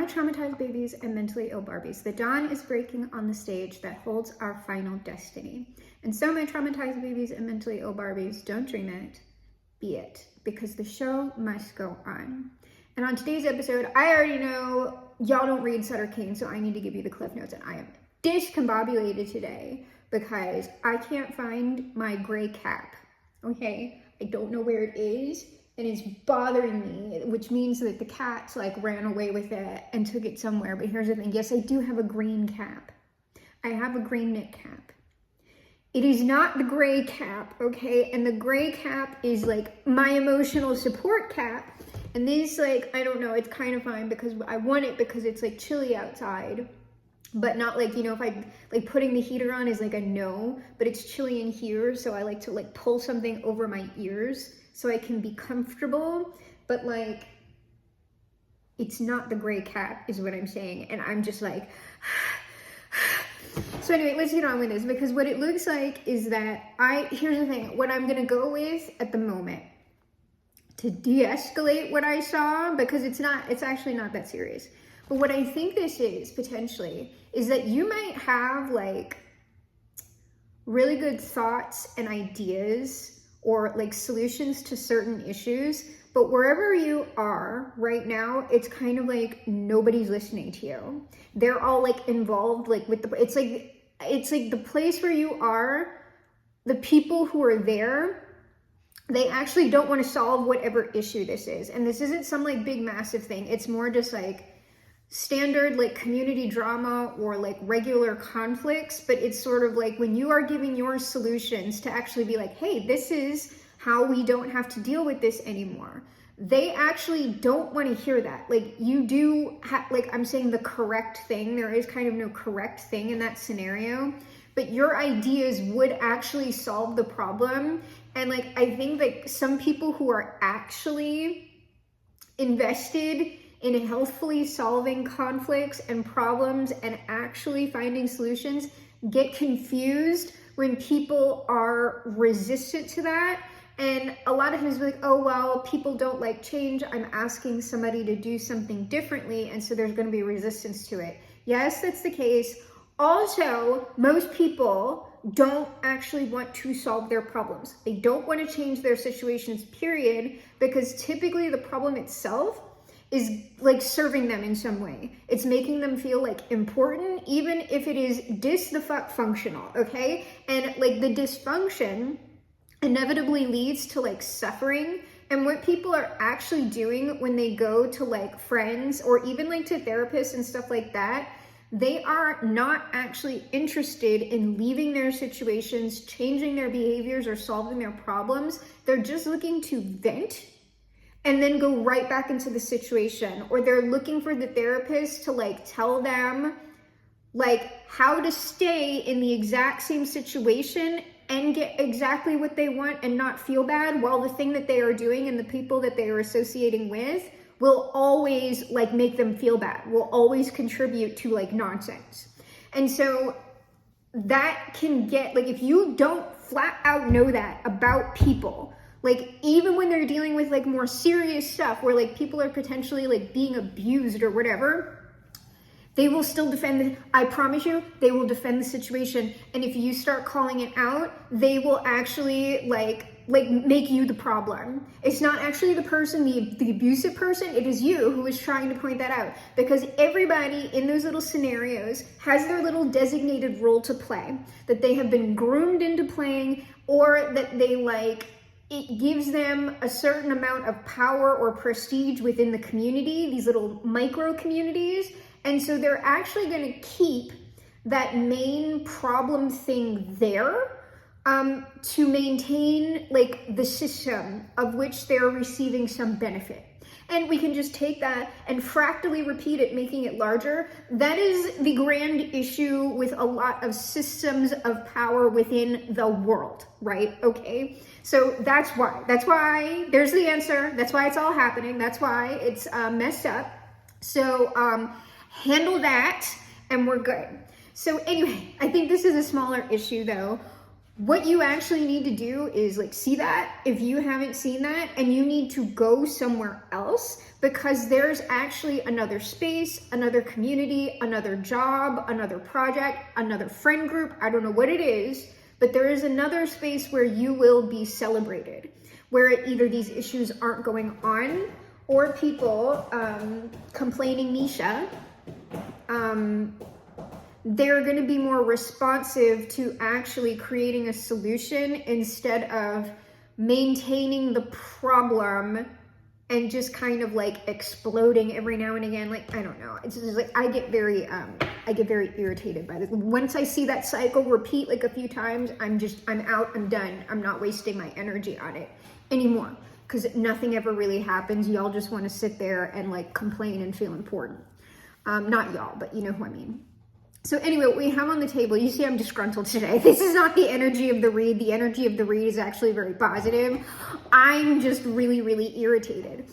My traumatized babies and mentally ill Barbies. The dawn is breaking on the stage that holds our final destiny. And so my traumatized babies and mentally ill Barbies, don't dream it, be it, because the show must go on. And on today's episode, I already know y'all don't read Sutter Kane, so I need to give you the cliff notes, and I am discombobulated today because I can't find my gray cap, okay? I don't know where it is, and it's bothering me, which means that the cats like ran away with it and took it somewhere. But here's the thing, yes, I do have a green cap. I have a green knit cap. It is not the gray cap, okay? And the gray cap is like my emotional support cap. And this, like, I don't know, it's kind of fine because I want it because it's like chilly outside. But not like, you know, if I like putting the heater on is like a no, but it's chilly in here. So I like to like pull something over my ears so I can be comfortable. But like, it's not the gray cap is what I'm saying. And I'm just like, so anyway, let's get on with this, because what it looks like is that here's the thing, what I'm gonna go with at the moment to de-escalate what I saw, because it's actually not that serious. But what I think this is potentially is that you might have like really good thoughts and ideas or like solutions to certain issues, but wherever you are right now, it's kind of like nobody's listening to you. They're all like involved like with it's like the place where you are, the people who are there, they actually don't want to solve whatever issue this is. And this isn't some like big massive thing. It's more just like standard like community drama or like regular conflicts, but it's sort of like when you are giving your solutions to actually be like, hey, this is how we don't have to deal with this anymore. They actually don't want to hear that. Like you do like I'm saying the correct thing. There is kind of no correct thing in that scenario, but your ideas would actually solve the problem. And like, I think that some people who are actually invested in healthfully solving conflicts and problems and actually finding solutions get confused when people are resistant to that. And a lot of times like, oh, well, people don't like change. I'm asking somebody to do something differently. And so there's going to be resistance to it. Yes, that's the case. Also, most people don't actually want to solve their problems. They don't want to change their situations, period, because typically the problem itself is like serving them in some way. It's making them feel like important, even if it is functional, okay? And like the dysfunction inevitably leads to like suffering. And what people are actually doing when they go to like friends or even like to therapists and stuff like that, they are not actually interested in leaving their situations, changing their behaviors, or solving their problems. They're just looking to vent and then go right back into the situation. Or they're looking for the therapist to like tell them like how to stay in the exact same situation and get exactly what they want and not feel bad, while the thing that they are doing and the people that they are associating with will always like make them feel bad, will always contribute to like nonsense. And so that can get like, if you don't flat out know that about people, like even when they're dealing with like more serious stuff where like people are potentially like being abused or whatever, they will still defend I promise you, they will defend the situation. And if you start calling it out, they will actually like make you the problem. It's not actually the person, the abusive person, it is you who is trying to point that out. Because everybody in those little scenarios has their little designated role to play, that they have been groomed into playing, or that they like, it gives them a certain amount of power or prestige within the community, these little micro communities. And so they're actually going to keep that main problem thing there to maintain like the system of which they're receiving some benefit. And we can just take that and fractally repeat it, making it larger. That is the grand issue with a lot of systems of power within the world, right? Okay, so that's why there's the answer. That's why it's all happening. That's why it's messed up. So handle that and we're good. So anyway, I think this is a smaller issue though. what you actually need to do is like see that if you haven't seen that, and you need to go somewhere else, because there's actually another space, another community, another job, another project, another friend group. I don't know what it is, but there is another space where you will be celebrated, where either these issues aren't going on, or people complaining, Nisha, they're going to be more responsive to actually creating a solution instead of maintaining the problem and just kind of like exploding every now and again. Like, I don't know. It's just like, I get very irritated by this. Once I see that cycle repeat like a few times, I'm out, I'm done. I'm not wasting my energy on it anymore, because nothing ever really happens. Y'all just want to sit there and like complain and feel important. Not y'all, but you know who I mean. So anyway, what we have on the table, you see I'm disgruntled today. This is not the energy of the read. The energy of the read is actually very positive. I'm just really, really irritated.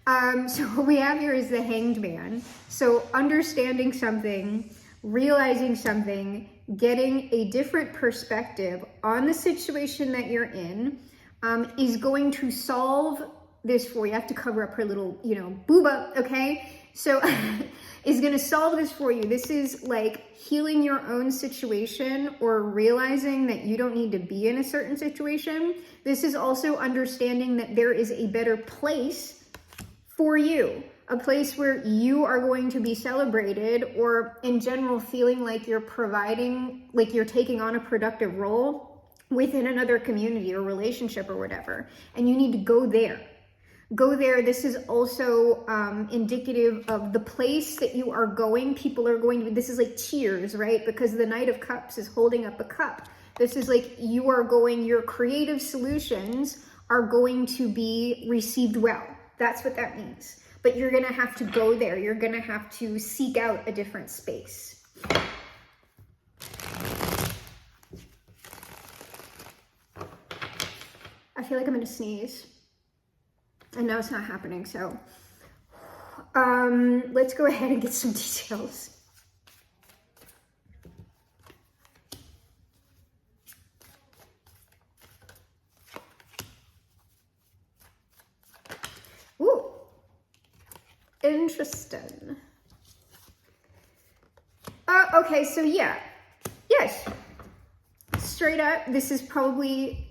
So what we have here is the Hanged Man. So understanding something, realizing something, getting a different perspective on the situation that you're in is going to solve this for you. I have to cover up her little, booba, okay? So is going to solve this for you. This is like healing your own situation, or realizing that you don't need to be in a certain situation. This is also understanding that there is a better place for you, a place where you are going to be celebrated, or in general feeling like you're providing, like you're taking on a productive role within another community or relationship or whatever. And you need to go there. Go there. This is also indicative of the place that you are going. People are going to, this is like cheers, right? Because the Knight of Cups is holding up a cup. This is like you are going, your creative solutions are going to be received well. That's what that means. But you're going to have to go there. You're going to have to seek out a different space. I feel like I'm going to sneeze. I know it's not happening, so let's go ahead and get some details. Ooh, interesting. Okay, so yeah, yes, straight up, this is probably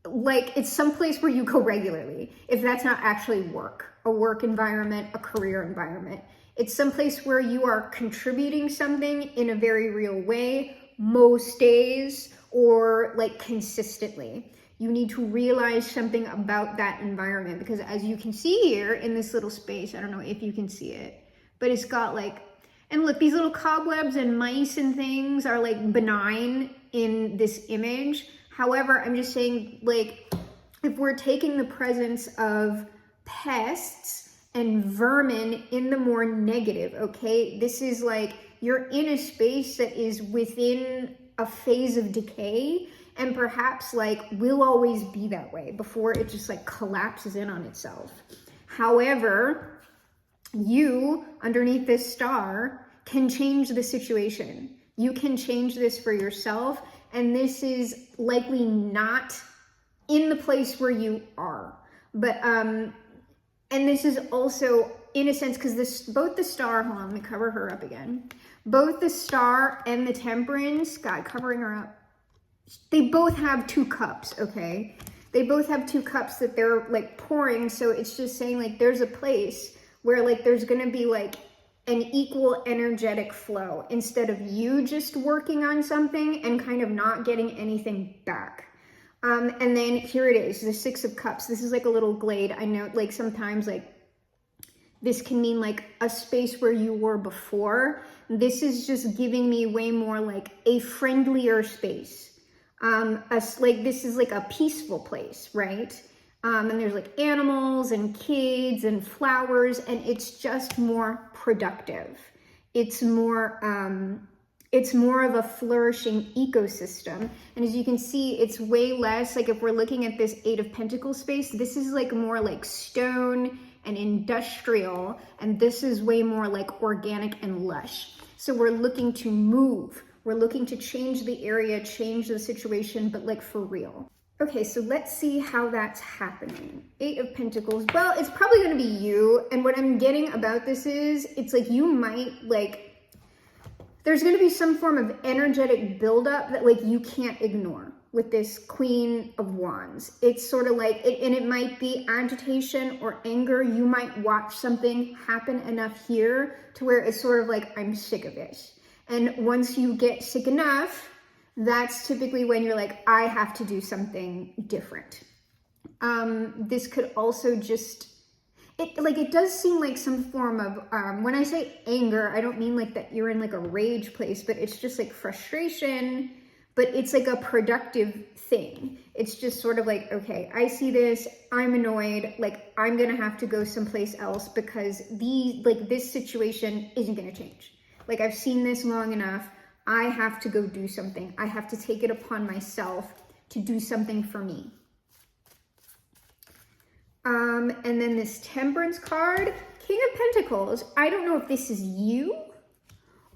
like, it's someplace where you go regularly, if that's not actually work, a work environment, a career environment. It's someplace where you are contributing something in a very real way, most days, or like consistently. You need to realize something about that environment, because as you can see here in this little space, I don't know if you can see it, but it's got like, and look, these little cobwebs and mice and things are like benign in this image. However, I'm just saying, like, if we're taking the presence of pests and vermin in the more negative, okay, this is like you're in a space that is within a phase of decay, and perhaps like will always be that way before it just like collapses in on itself. However, you underneath this star can change the situation. You can change this for yourself. And this is likely not in the place where you are. But, and this is also, in a sense, because this, both the star, hold on, let me cover her up again. Both the star and the temperance, God, covering her up. They both have 2 cups, okay? They both have 2 cups that they're like pouring. So it's just saying like, there's a place where like, there's going to be like an equal energetic flow, instead of you just working on something and kind of not getting anything back. And then here it is, the 6 of Cups. This is like a little glade. I know like sometimes like this can mean like a space where you were before. This is just giving me way more like a friendlier space. Like this is like a peaceful place, right? And there's like animals and kids and flowers, and it's just more productive. It's more of a flourishing ecosystem. And as you can see, it's way less like, if we're looking at this 8 of Pentacles space, this is like more like stone and industrial, and this is way more like organic and lush. So we're looking to move. We're looking to change the area, change the situation, but like for real. Okay, so let's see how that's happening. 8 of Pentacles. Well, it's probably going to be you. And what I'm getting about this is, it's like you might, like, there's going to be some form of energetic buildup that, like, you can't ignore with this Queen of Wands. It's sort of like, and it might be agitation or anger. You might watch something happen enough here to where it's sort of like, I'm sick of it. And once you get sick enough, that's typically when you're like, I have to do something different. This could also just, it does seem like some form of, when I say anger, I don't mean like that you're in like a rage place, but it's just like frustration, but it's like a productive thing. It's just sort of like, okay, I see this, I'm annoyed, like I'm gonna have to go someplace else because this situation isn't gonna change. Like I've seen this long enough. I have to go do something. I have to take it upon myself to do something for me. And then this Temperance card, King of Pentacles. I don't know if this is you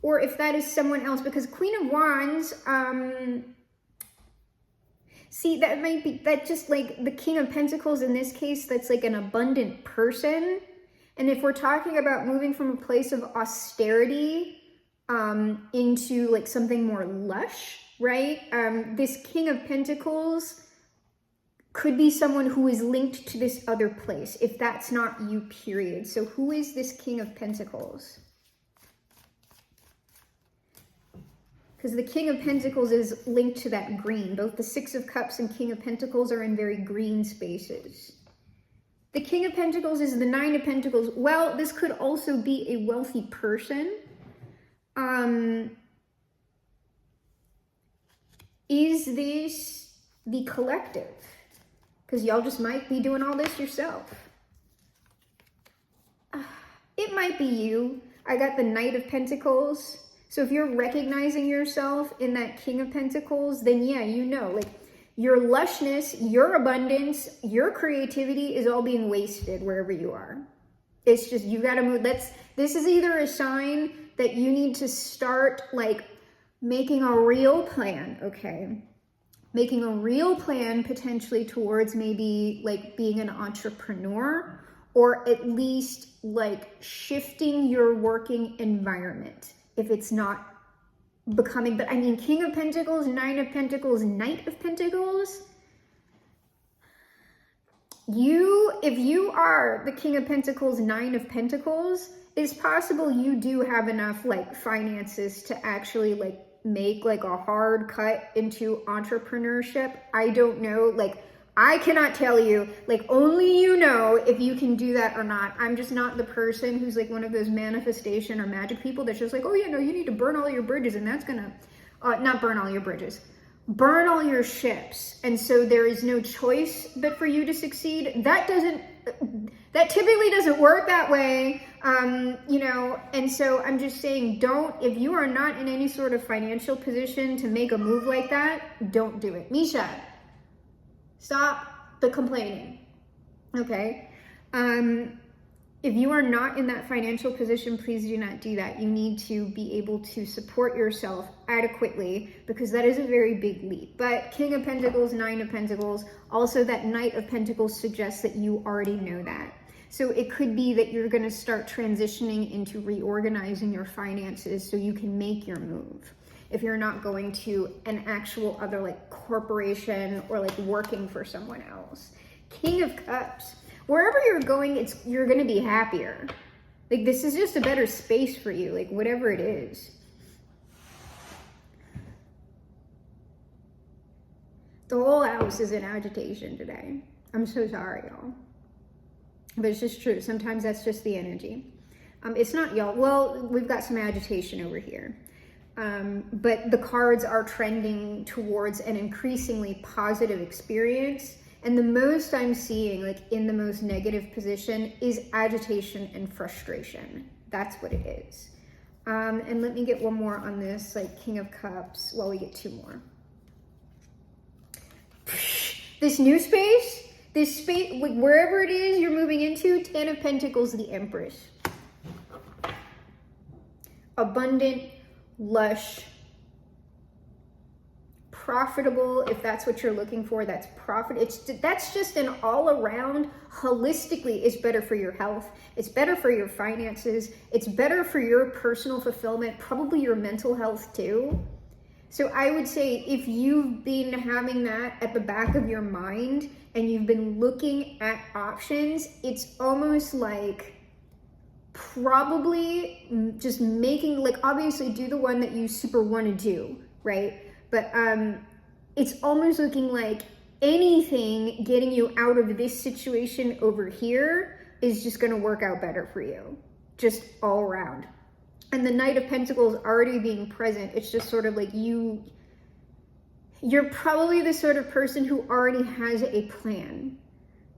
or if that is someone else, because Queen of Wands, see, that might be, that just like the King of Pentacles in this case, that's like an abundant person. And if we're talking about moving from a place of austerity into like something more lush, right? This King of Pentacles could be someone who is linked to this other place, if that's not you, period. So who is this King of Pentacles? Because the King of Pentacles is linked to that green. Both the Six of Cups and King of Pentacles are in very green spaces. The King of Pentacles is the Nine of Pentacles. Well, this could also be a wealthy person. Is this the collective? Because y'all just might be doing all this yourself. It might be you. I got the Knight of Pentacles. So if you're recognizing yourself in that King of Pentacles, then yeah, you know, like your lushness, your abundance, your creativity is all being wasted wherever you are. It's just, you got to move. This is either a sign that you need to start like making a real plan, okay? Making a real plan potentially towards maybe like being an entrepreneur, or at least like shifting your working environment if it's not becoming, but I mean, King of Pentacles, Nine of Pentacles, Knight of Pentacles. If you are the King of Pentacles, Nine of Pentacles, it's possible you do have enough like finances to actually like make like a hard cut into entrepreneurship. I don't know, like I cannot tell you, like only you know if you can do that or not. I'm just not the person who's like one of those manifestation or magic people that's just like, oh yeah, no, you need to burn all your bridges, and that's gonna, not burn all your bridges, burn all your ships. And so there is no choice but for you to succeed. That typically doesn't work that way. You know, and so I'm just saying, if you are not in any sort of financial position to make a move like that, don't do it. Misha, stop the complaining, okay? If you are not in that financial position, please do not do that. You need to be able to support yourself adequately, because that is a very big leap. But King of Pentacles, Nine of Pentacles, also that Knight of Pentacles suggests that you already know that. So it could be that you're going to start transitioning into reorganizing your finances so you can make your move. If you're not going to an actual other like corporation or like working for someone else. King of Cups. Wherever you're going, you're going to be happier. Like this is just a better space for you, like whatever it is. The whole house is in agitation today. I'm so sorry, y'all. But it's just true. Sometimes that's just the energy. It's not y'all. Well, we've got some agitation over here. But the cards are trending towards an increasingly positive experience. And the most I'm seeing, like in the most negative position, is agitation and frustration. That's what it is. And let me get one more on this, like King of Cups, while we get two more. This new space, like wherever it is you're moving into, Ten of Pentacles, the Empress. Abundant, lush, profitable. If that's what you're looking for, that's that's just an all around, holistically, it's better for your health. It's better for your finances. It's better for your personal fulfillment, probably your mental health too. So I would say if you've been having that at the back of your mind and you've been looking at options, it's almost like probably just making, like, obviously do the one that you super want to do, right? But it's almost looking like anything getting you out of this situation over here is just going to work out better for you, just all around. And the Knight of Pentacles already being present, it's just sort of like you're probably the sort of person who already has a plan.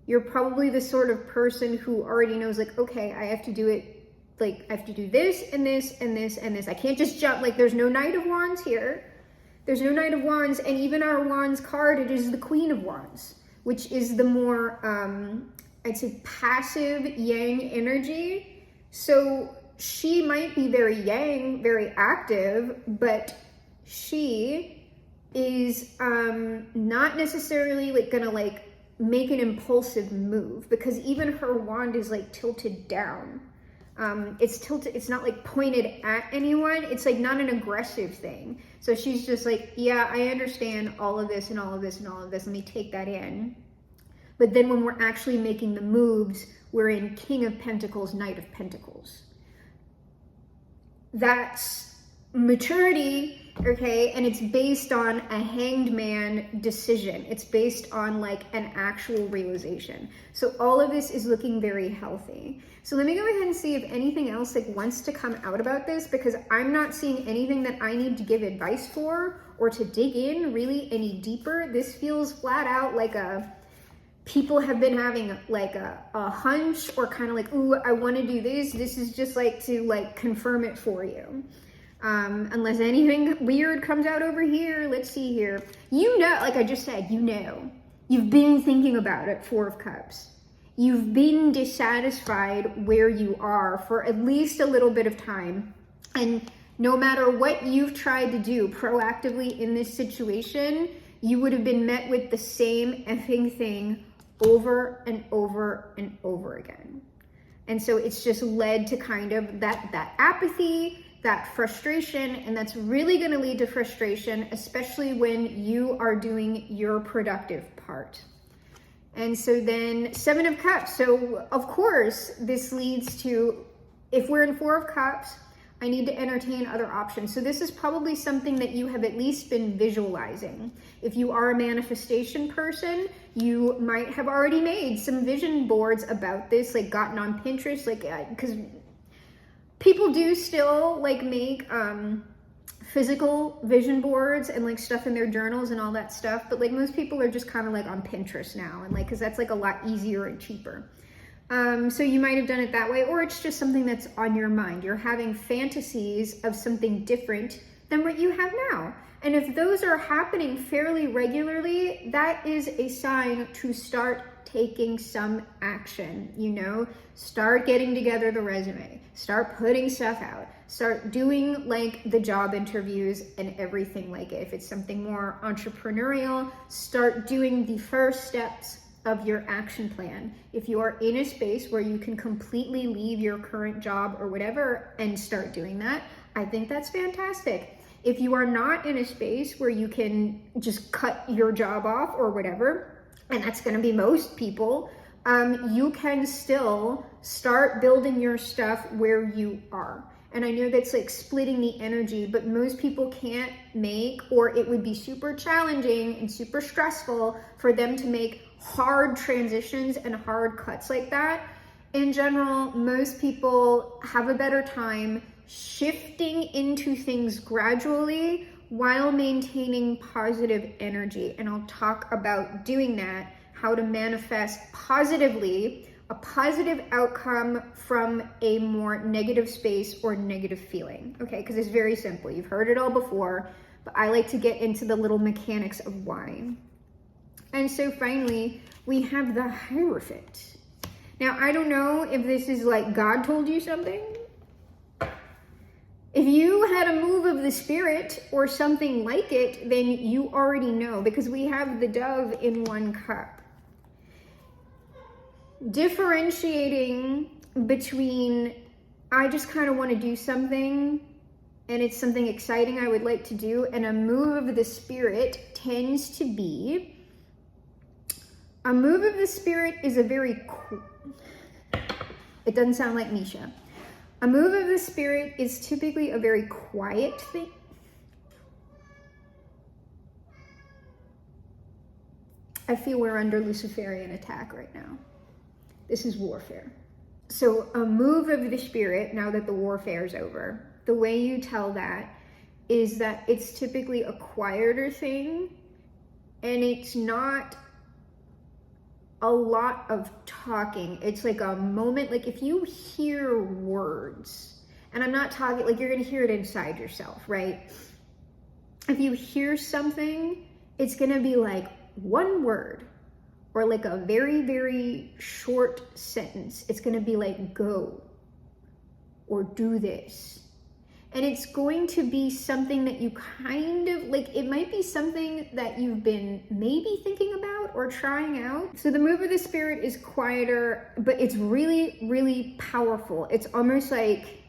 You're probably the sort of person who already knows, like, okay, I have to do it, like, I have to do this and this and this and this. I can't just jump, like, there's no Knight of Wands here. There's no Knight of Wands, and even our Wands card, it is the Queen of Wands, which is the more, I'd say, passive yang energy. So she might be very yang, very active, but she is not necessarily like gonna like make an impulsive move, because even her wand is like tilted down. It's tilted, it's not like pointed at anyone. It's like not an aggressive thing. So she's just like, yeah, I understand all of this and all of this and all of this. Let me take that in. But then when we're actually making the moves, we're in King of Pentacles, Knight of Pentacles. That's maturity, okay? And it's based on a Hanged Man decision. It's based on like an actual realization. So all of this is looking very healthy. So let me go ahead and see if anything else like wants to come out about this, because I'm not seeing anything that I need to give advice for or to dig in really any deeper. This feels flat out like people have been having like a hunch, or kind of like, ooh, I want to do this. This is just like to like confirm it for you. Unless anything weird comes out over here. Let's see here. You know, like I just said, you know, you've been thinking about it, Four of Cups. You've been dissatisfied where you are for at least a little bit of time. And no matter what you've tried to do proactively in this situation, you would have been met with the same effing thing over and over and over again. And so it's just led to kind of that apathy, that frustration, and that's really going to lead to frustration, especially when you are doing your productive part. And so then Seven of Cups. So of course this leads to, if we're in Four of Cups, I need to entertain other options. So this is probably something that you have at least been visualizing. If you are a manifestation person, you might have already made some vision boards about this, like gotten on Pinterest, like, because people do still like make physical vision boards and like stuff in their journals and all that stuff. But like most people are just kind of like on Pinterest now, and like, cause that's like a lot easier and cheaper. So you might have done it that way, or it's just something that's on your mind. You're having fantasies of something different than what you have now. And if those are happening fairly regularly, that is a sign to start taking some action, you know? Start getting together the resume, start putting stuff out, start doing like the job interviews and everything like it. If it's something more entrepreneurial, start doing the first steps of your action plan. If you are in a space where you can completely leave your current job or whatever and start doing that, I think that's fantastic. If you are not in a space where you can just cut your job off or whatever, and that's going to be most people, you can still start building your stuff where you are. And I know that's like splitting the energy, but most people can't make, or it would be super challenging and super stressful for them to make hard transitions and hard cuts like that. In general, most people have a better time shifting into things gradually while maintaining positive energy. And I'll talk about doing that, how to manifest positively a positive outcome from a more negative space or negative feeling. Okay, because it's very simple. You've heard it all before, but I like to get into the little mechanics of why. And so finally, we have the Hierophant. Now, I don't know if this is like God told you something. If you had a move of the spirit or something like it, then you already know, because we have the dove in 1 cup. Differentiating between, I just kind of want to do something and it's something exciting I would like to do, and a move of the spirit tends to be, a move of the spirit is a very, it doesn't sound like Misha. A move of the spirit is typically a very quiet thing. I feel we're under Luciferian attack right now. This is warfare. So a move of the spirit, now that the warfare is over, the way you tell that is that it's typically a quieter thing, and it's not a lot of talking. It's like a moment, like if you hear words, and I'm not talking, like you're gonna hear it inside yourself, right? If you hear something, it's gonna be like one word, or like a very, very short sentence. It's gonna be like, go, or do this. And it's going to be something that you kind of, like, it might be something that you've been maybe thinking about or trying out. So the move of the spirit is quieter, but it's really, really powerful. It's almost like,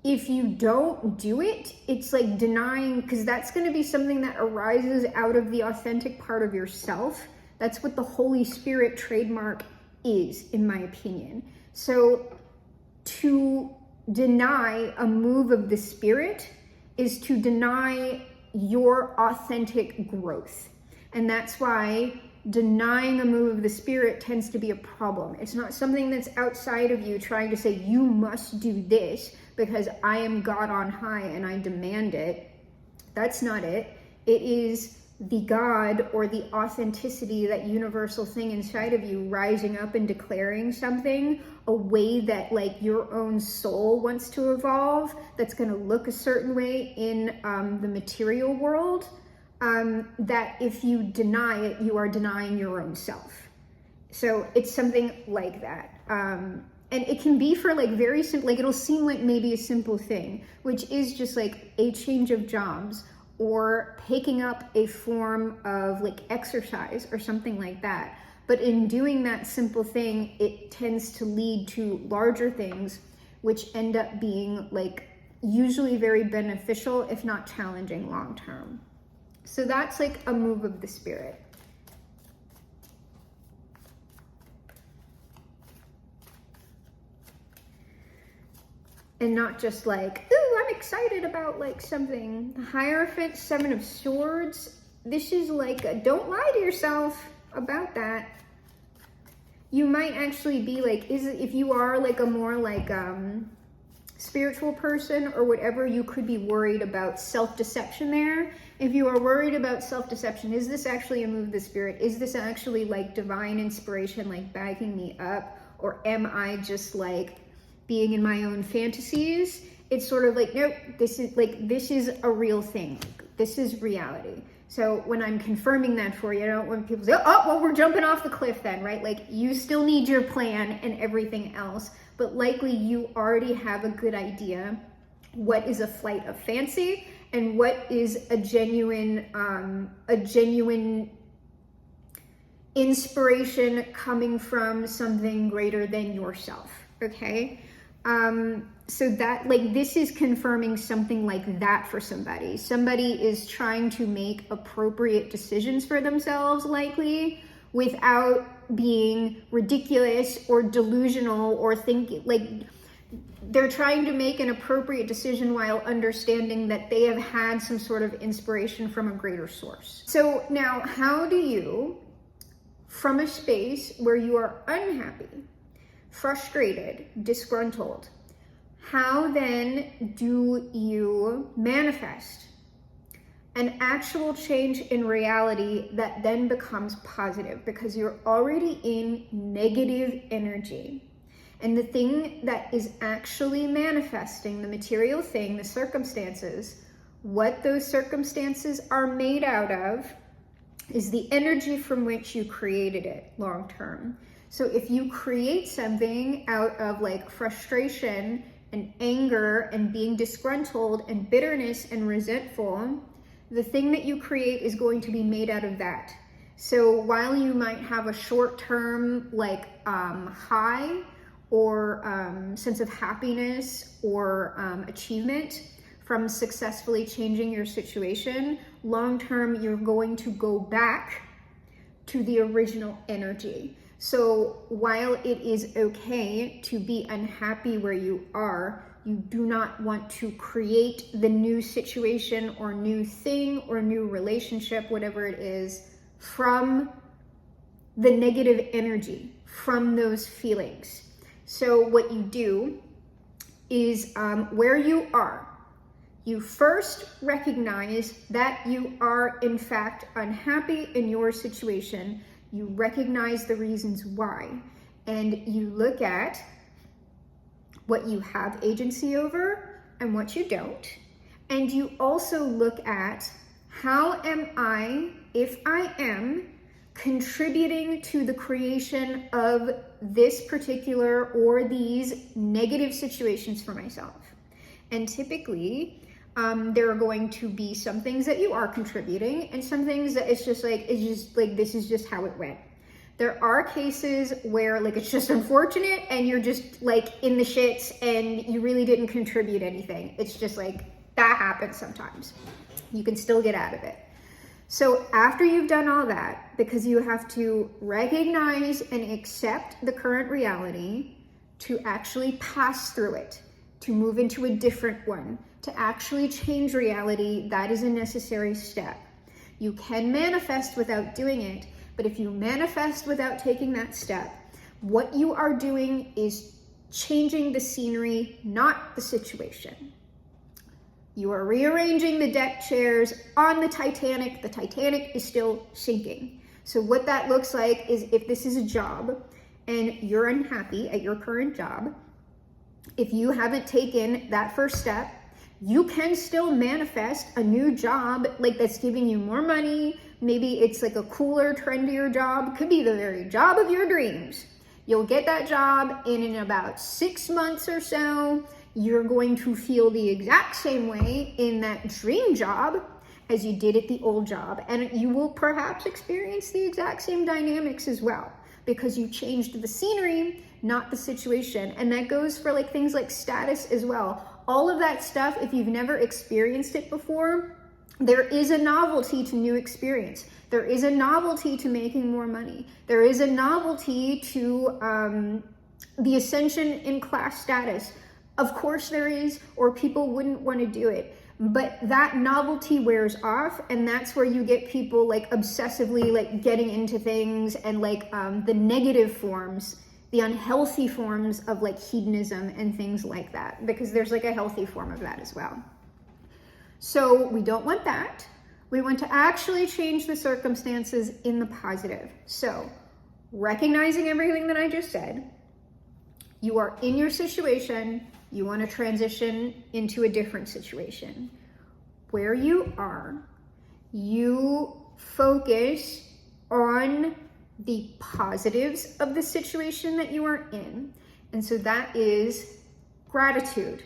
if you don't do it, it's like denying, because that's going to be something that arises out of the authentic part of yourself. That's what the Holy Spirit trademark is, in my opinion. So to deny a move of the spirit is to deny your authentic growth. And that's why denying a move of the spirit tends to be a problem. It's not something that's outside of you trying to say, you must do this because I am God on high and I demand it. That's not it. It is the God or the authenticity, that universal thing inside of you rising up and declaring something, a way that like your own soul wants to evolve, that's going to look a certain way in the material world, that if you deny it, you are denying your own self. So it's something like that. And it can be for like very simple, like it'll seem like maybe a simple thing, which is just like a change of jobs, or picking up a form of like exercise or something like that. But in doing that simple thing, it tends to lead to larger things, which end up being like usually very beneficial, if not challenging long term. So that's like a move of the spirit. And not just like, ooh, I'm excited about like something. The Hierophant, 7 of Swords. This is like, don't lie to yourself about that. You might actually be like, if you are like a more like spiritual person or whatever, you could be worried about self-deception there. If you are worried about self-deception, is this actually a move of the spirit? Is this actually like divine inspiration, like backing me up? Or am I just like being in my own fantasies? It's sort of like, nope, this is a real thing. This is reality. So when I'm confirming that for you, I don't want people to say, oh, well, we're jumping off the cliff then, right? Like you still need your plan and everything else, but likely you already have a good idea what is a flight of fancy and what is a genuine inspiration coming from something greater than yourself, okay? So that, like, this is confirming something like that for somebody. Somebody is trying to make appropriate decisions for themselves, likely, without being ridiculous or delusional or thinking, like, they're trying to make an appropriate decision while understanding that they have had some sort of inspiration from a greater source. So now, how do you, from a space where you are unhappy, frustrated, disgruntled, how then do you manifest an actual change in reality that then becomes positive? Because you're already in negative energy. And the thing that is actually manifesting, the material thing, the circumstances, what those circumstances are made out of is the energy from which you created it long term. So if you create something out of like frustration and anger and being disgruntled and bitterness and resentful, the thing that you create is going to be made out of that. So while you might have a short-term like high or sense of happiness or achievement from successfully changing your situation, long-term you're going to go back to the original energy. So while it is okay to be unhappy where you are, you do not want to create the new situation or new thing or new relationship, whatever it is, from the negative energy, from those feelings. So what you do is where you are, you first recognize that you are in fact unhappy in your situation. You recognize the reasons why, and you look at what you have agency over and what you don't. And you also look at, how am I, if I am, contributing to the creation of this particular or these negative situations for myself? And typically, there are going to be some things that you are contributing and some things that it's just like this is just how it went. There are cases where like it's just unfortunate and you're just like in the shits and you really didn't contribute anything. It's just like that happens sometimes. You can still get out of it. So after you've done all that, because you have to recognize and accept the current reality, to actually pass through it, to move into a different one, to actually change reality, that is a necessary step. You can manifest without doing it, but if you manifest without taking that step, what you are doing is changing the scenery, not the situation. You are rearranging the deck chairs on the Titanic. The Titanic is still sinking. So what that looks like is, if this is a job and you're unhappy at your current job, if you haven't taken that first step, you can still manifest a new job like that's giving you more money. Maybe it's like a cooler, trendier job. Could be the very job of your dreams. You'll get that job, and in about 6 months or so, you're going to feel the exact same way in that dream job as you did at the old job. And you will perhaps experience the exact same dynamics as well, because you changed the scenery, not the situation. And that goes for like things like status as well. All of that stuff, if you've never experienced it before, there is a novelty to new experience. There is a novelty to making more money. There is a novelty to the ascension in class status. Of course there is, or people wouldn't want to do it. But that novelty wears off, and that's where you get people like obsessively like getting into things and like the negative forms, the unhealthy forms of like hedonism and things like that, because there's like a healthy form of that as well. So we don't want that. We want to actually change the circumstances in the positive. So recognizing everything that I just said, you are in your situation, you want to transition into a different situation. Where you are, you focus on the positives of the situation that you are in. And so that is gratitude.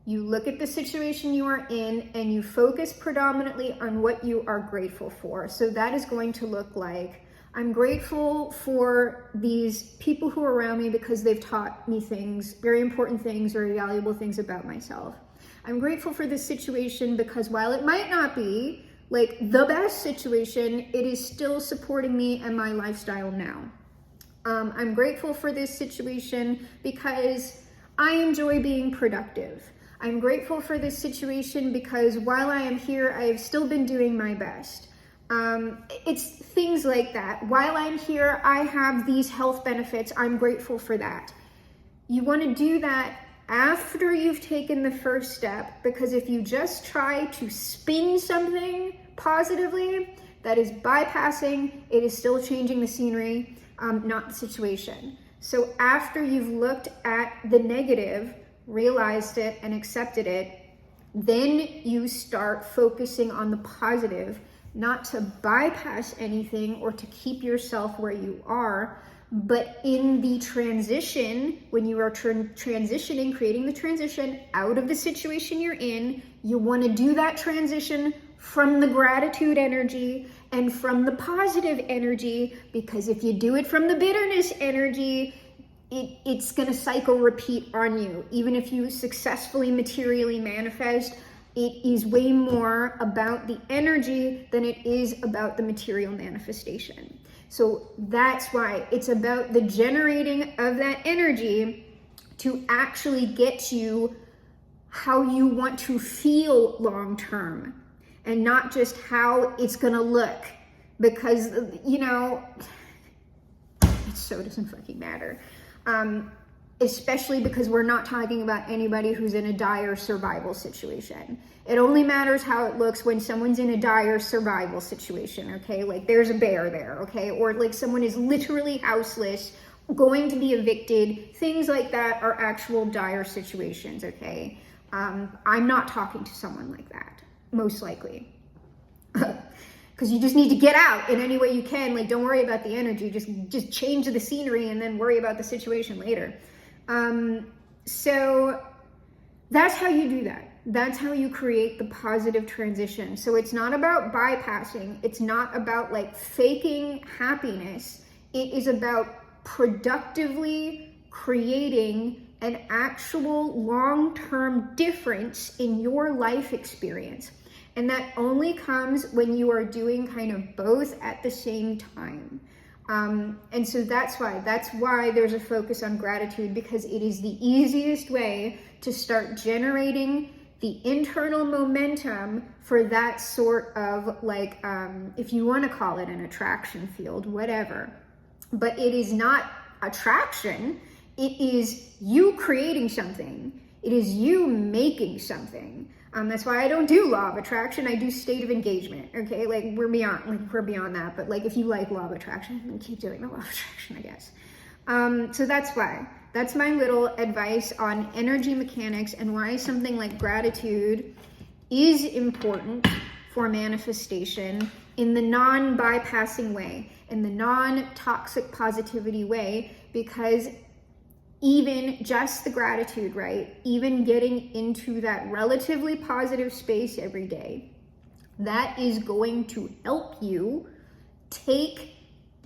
You look at the situation you are in and you focus predominantly on what you are grateful for. So that is going to look like, I'm grateful for these people who are around me because they've taught me things, very important things, very valuable things about myself. I'm grateful for this situation because while it might not be like the best situation, it is still supporting me and my lifestyle now. I'm grateful for this situation because I enjoy being productive. I'm grateful for this situation because while I am here, I have still been doing my best. It's things like that. While I'm here, I have these health benefits. I'm grateful for that. You want to do that after you've taken the first step, because if you just try to spin something positively, that is bypassing, it is still changing the scenery, not the situation. So after you've looked at the negative, realized it and accepted it, then you start focusing on the positive, not to bypass anything or to keep yourself where you are, But in the transition, when you are transitioning, creating the transition out of the situation you're in, you want to do that transition from the gratitude energy and from the positive energy, because if you do it from the bitterness energy, it's going to cycle repeat on you. Even if you successfully materially manifest, it is way more about the energy than it is about the material manifestation. So that's why it's about the generating of that energy to actually get you how you want to feel long term, and not just how it's gonna look, because, you know, it so doesn't fucking matter. Especially because we're not talking about anybody who's in a dire survival situation. It only matters how it looks when someone's in a dire survival situation, okay? Like there's a bear there, okay? Or like someone is literally houseless, going to be evicted. Things like that are actual dire situations, okay? I'm not talking to someone like that, most likely. Because you just need to get out in any way you can. Like, don't worry about the energy. Just change the scenery and then worry about the situation later. So that's how you do that. That's how you create the positive transition. So it's not about bypassing. It's not about like faking happiness. It is about productively creating an actual long-term difference in your life experience. And that only comes when you are doing kind of both at the same time. And so that's why there's a focus on gratitude, because it is the easiest way to start generating the internal momentum for that sort of like, if you want to call it an attraction field, whatever. But it is not attraction. It is you creating something. It is you making something. That's why I don't do law of attraction. I do state of engagement. Okay, like we're beyond that. But like, if you like law of attraction, then keep doing the law of attraction, I guess. So that's why. That's my little advice on energy mechanics and why something like gratitude is important for manifestation in the non-bypassing way, in the non-toxic positivity way, because even just the gratitude, right? Even getting into that relatively positive space every day, that is going to help you take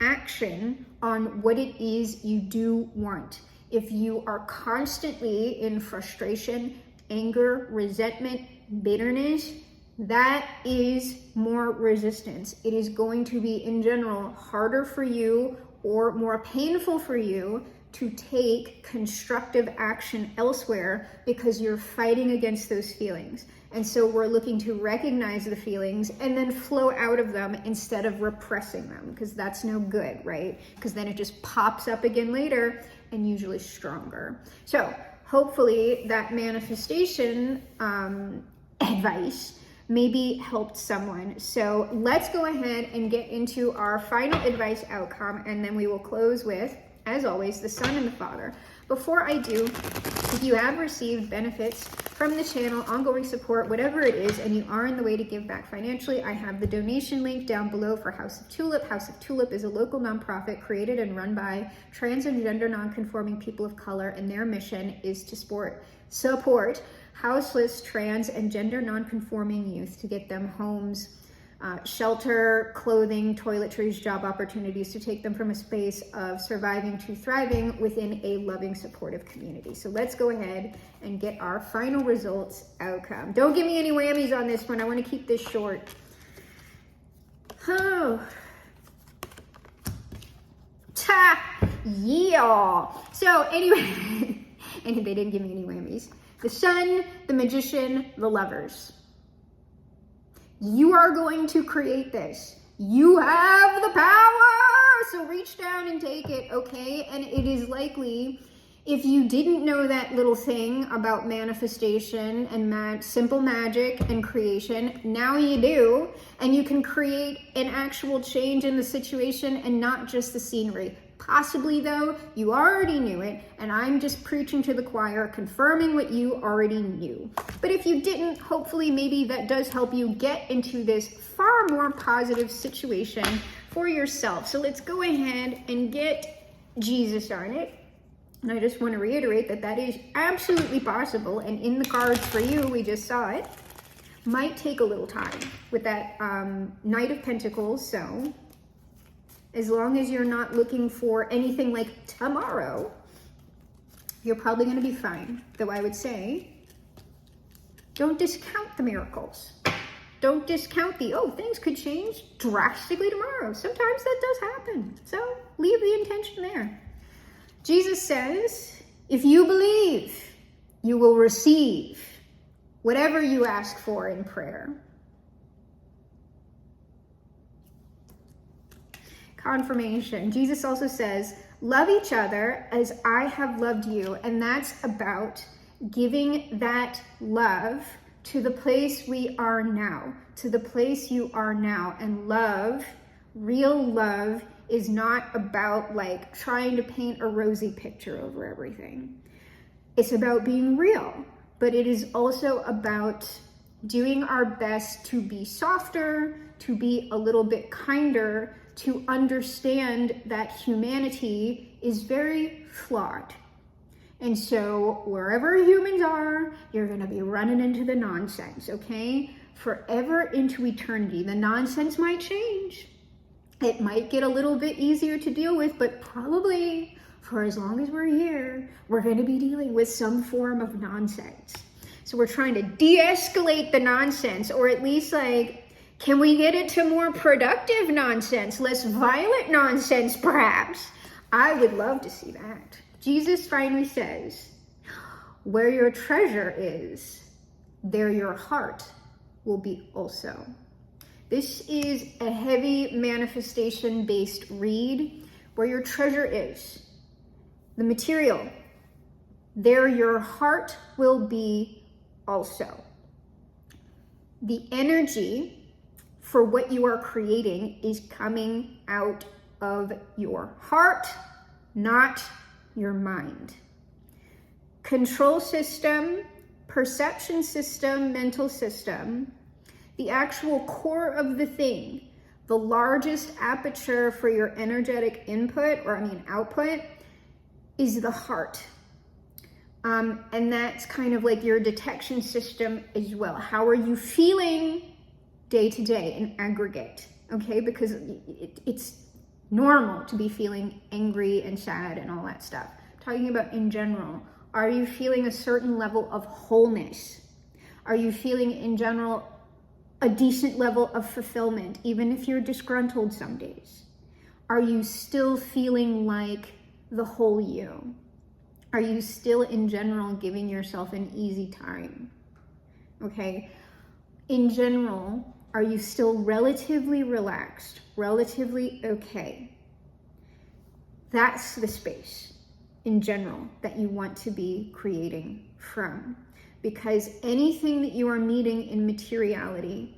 action on what it is you do want. If you are constantly in frustration, anger, resentment, bitterness, that is more resistance. It is going to be, in general, harder for you or more painful for you to take constructive action elsewhere because you're fighting against those feelings. And so we're looking to recognize the feelings and then flow out of them instead of repressing them, because that's no good, right? Because then it just pops up again later and usually stronger. So hopefully that manifestation advice maybe helped someone. So let's go ahead and get into our final advice outcome, and then we will close with, as always, the Son and the Father. Before I do, if you have received benefits from the channel, ongoing support, whatever it is, and you are in the way to give back financially, I have the donation link down below for House of Tulip. House of Tulip is a local nonprofit created and run by trans and gender nonconforming people of color, and their mission is to support houseless, trans, and gender nonconforming youth to get them homes, shelter, clothing, toiletries, job opportunities, to take them from a space of surviving to thriving within a loving, supportive community. So let's go ahead and get our final results outcome. Don't give me any whammies on this one. I want to keep this short. Oh. Yeah. So anyway, and they didn't give me any whammies. The Sun, the Magician, the Lovers. You are going to create this. You have the power. So reach down and take it, okay? And it is likely, if you didn't know that little thing about manifestation and simple magic and creation, now you do. And you can create an actual change in the situation and not just the scenery. Possibly though, you already knew it, and I'm just preaching to the choir, confirming what you already knew. But if you didn't, hopefully maybe that does help you get into this far more positive situation for yourself. So let's go ahead and get Jesus on it. And I just want to reiterate that that is absolutely possible, and in the cards for you, we just saw it. Might take a little time with that Knight of Pentacles, so as long as you're not looking for anything like tomorrow, you're probably going to be fine. Though I would say, don't discount the miracles. Don't discount the, oh, things could change drastically tomorrow. Sometimes that does happen. So leave the intention there. Jesus says, if you believe, you will receive whatever you ask for in prayer. Confirmation. Jesus also says, love each other as I have loved you. And that's about giving that love to the place we are now, to the place you are now. And love, real love, is not about like trying to paint a rosy picture over everything. It's about being real, but it is also about doing our best to be softer, to be a little bit kinder, to understand that humanity is very flawed. And so wherever humans are, you're going to be running into the nonsense, okay? Forever into eternity. The nonsense might change. It might get a little bit easier to deal with, but probably for as long as we're here, we're going to be dealing with some form of nonsense. So we're trying to de-escalate the nonsense, or at least like, can we get it to more productive nonsense, less violent nonsense perhaps? I would love to see that. Jesus finally says, where your treasure is, there your heart will be also. This is a heavy manifestation-based read. Where your treasure is, the material, there your heart will be also. The energy for what you are creating is coming out of your heart, not your mind. Control system, perception system, mental system, the actual core of the thing, the largest aperture for your energetic input, output, is the heart. And that's kind of like your detection system as well. How are you feeling day to day in aggregate? Okay, because it's normal to be feeling angry and sad and all that stuff. I'm talking about in general. Are you feeling a certain level of wholeness? Are you feeling in general a decent level of fulfillment, even if you're disgruntled some days? Are you still feeling like the whole you? Are you still in general giving yourself an easy time? Okay, in general, are you still relatively relaxed, relatively okay? That's the space in general that you want to be creating from, because anything that you are meeting in materiality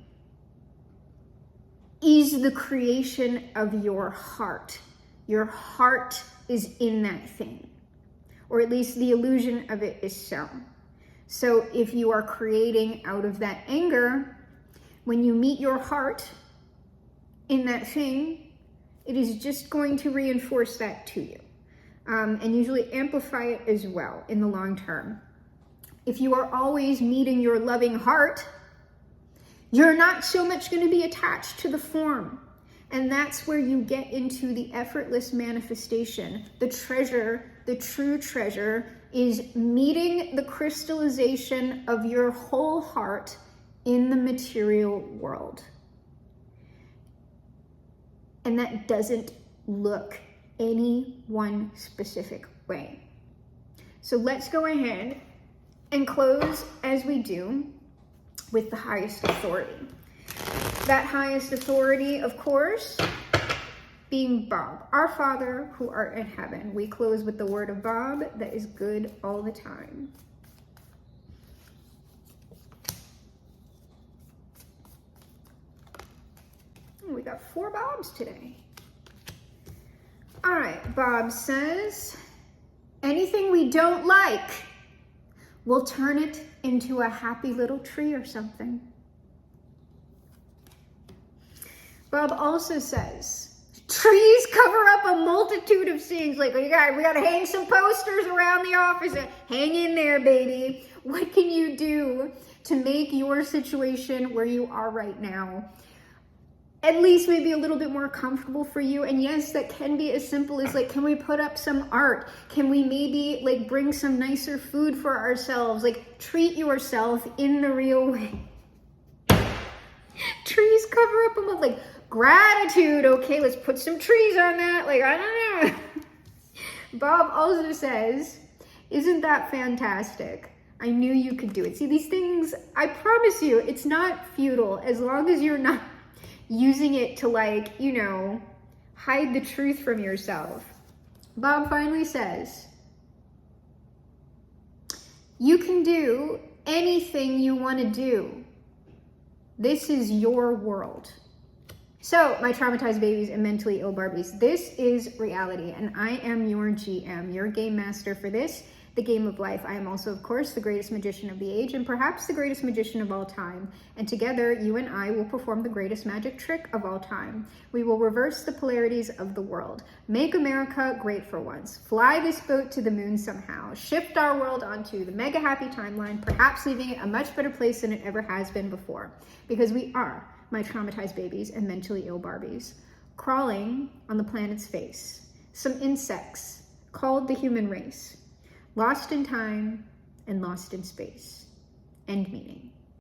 is the creation of your heart. Your heart is in that thing, or at least the illusion of it is so. So if you are creating out of that anger, when you meet your heart in that thing, it is just going to reinforce that to you, and usually amplify it as well in the long term. If you are always meeting your loving heart, you're not so much going to be attached to the form. And that's where you get into the effortless manifestation. The treasure, the true treasure, is meeting the crystallization of your whole heart in the material world. And that doesn't look any one specific way. So let's go ahead and close, as we do, with the highest authority. That highest authority, of course, being Bob, our Father who art in heaven. We close with the word of Bob that is good all the time. We got 4 Bobs today. All right, Bob says, anything we don't like, we'll turn it into a happy little tree or something. Bob also says, Trees cover up a multitude of things. Like, we gotta hang some posters around the office. Hang in there, baby. What can you do to make your situation where you are right now at least maybe a little bit more comfortable for you? And yes, that can be as simple as like, can we put up some art? Can we maybe like bring some nicer food for ourselves? Like, treat yourself in the real way. Trees cover up a month. Like, gratitude. Okay, let's put some trees on that. Like, I don't know. Bob also says, isn't that fantastic? I knew you could do it. See, these things, I promise you, it's not futile as long as you're not using it to, like, you know, hide the truth from yourself. Bob finally says, you can do anything you want to do. This is your world. So, my traumatized babies and mentally ill Barbies, this is reality, and I am your GM, your game master for this, the game of life. I am also, of course, the greatest magician of the age and perhaps the greatest magician of all time. And together, you and I will perform the greatest magic trick of all time. We will reverse the polarities of the world, make America great for once, fly this boat to the moon somehow, shift our world onto the mega happy timeline, perhaps leaving it a much better place than it ever has been before. Because we are my traumatized babies and mentally ill Barbies, crawling on the planet's face. Some insects called the human race. Lost in time and lost in space. End meaning.